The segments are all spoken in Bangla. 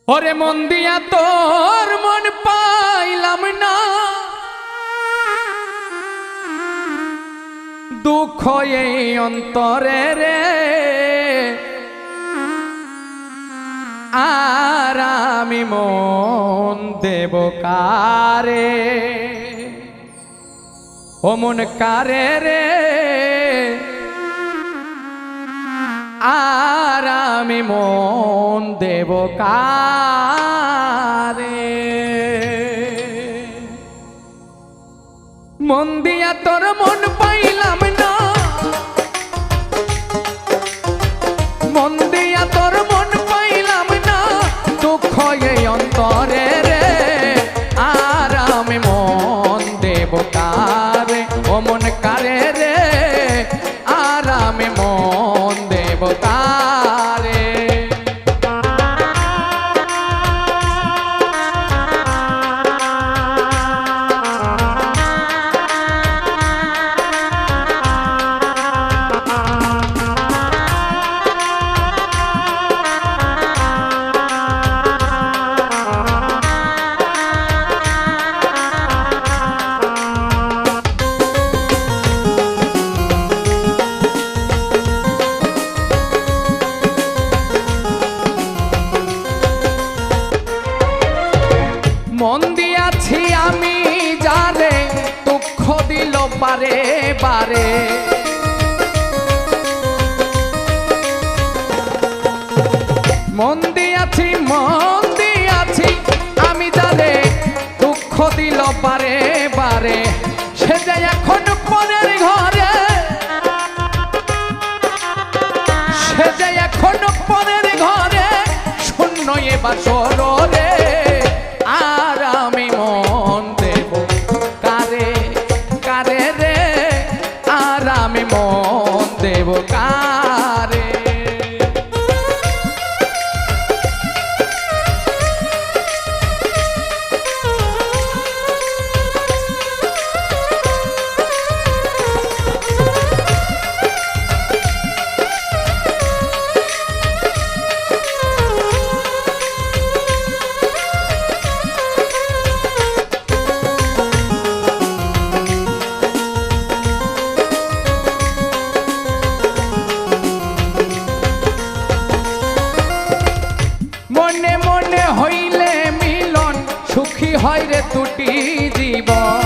ওরে মন দিয়া তোর মন পাইলাম না, দুঃখ এই অন্তরে রে, আর আমি মন দেব কারে, ও মন কারে রে, আর আমি মন দেব কারে। মন দিয়া তোর মন পাইলাম না, মন দিয়া তোর মন পাইলাম না, দুঃখ এই অন্তরে রে, আর আমি মন দেব কারে, ও মন কারে রে, আর আমি মন দেব কারে। মন দিয়াছি আমি যারে, দুঃখ দিল বারে বারে, মন দিয়াছি আমি যারে, দুঃখ দিল বারে বারে, সে যে এখন পরের ঘরে, সে যে এখন পরের ঘরে, শূন্য এ বাসর রে, আর আমি মন দেব কারে, কারে রে, আর আমি মন দেব কারে। মনে মনে হইলে মিলন, সুখী হয় রে দুটি জীবন,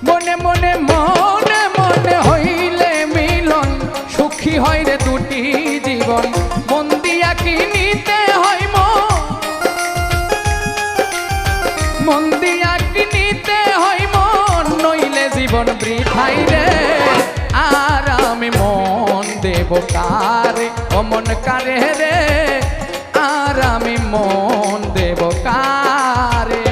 মনে মনে মনে মনে হইলে মিলন, সুখী হয় রে দুটি জীবন, মন দিয়া কি নিতে হয় মন দিয়া কি নিতে হয় মন, নইলে জীবন বৃথাই রে, আর আমি মন দেব কারে, ও মন কারে রে, আর আমি মন দেব কারে।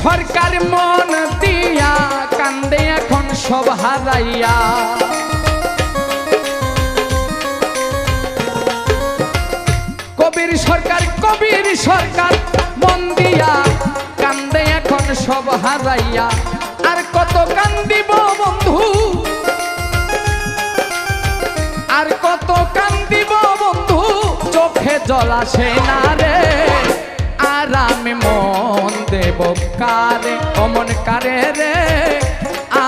সরকার মন দিয়া কান্দে এখন সব হারাইয়া, কবির সরকার মন দিয়া কান্দে এখন সব হারাইয়া, আর কত কান্দিব বন্ধু, আর কত কান্দিব বন্ধু, চোখে জল আসে না রে, আর আমি মন দেব কারে, ও মন কারে রে,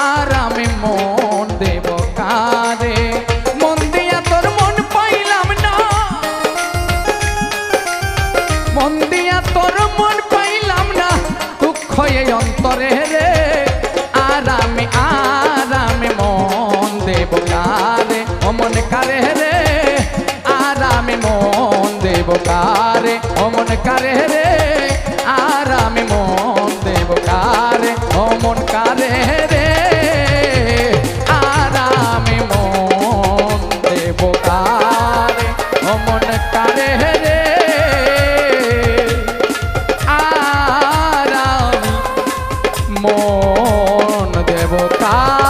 আর আমি মন দেব কারে। মন দিয়া তোর মন পাইলাম না, মন দিয়া তোর মন পাইলাম না, দুঃখ এই অন্তরে রে, আর আমি মন দেব কারে, ও মন কারে রে, আর আমি মন দেব কারে, ও মন কারে রে, আর আমি মন দেব কারে, ও মন কারে রে, আর আমি মন কার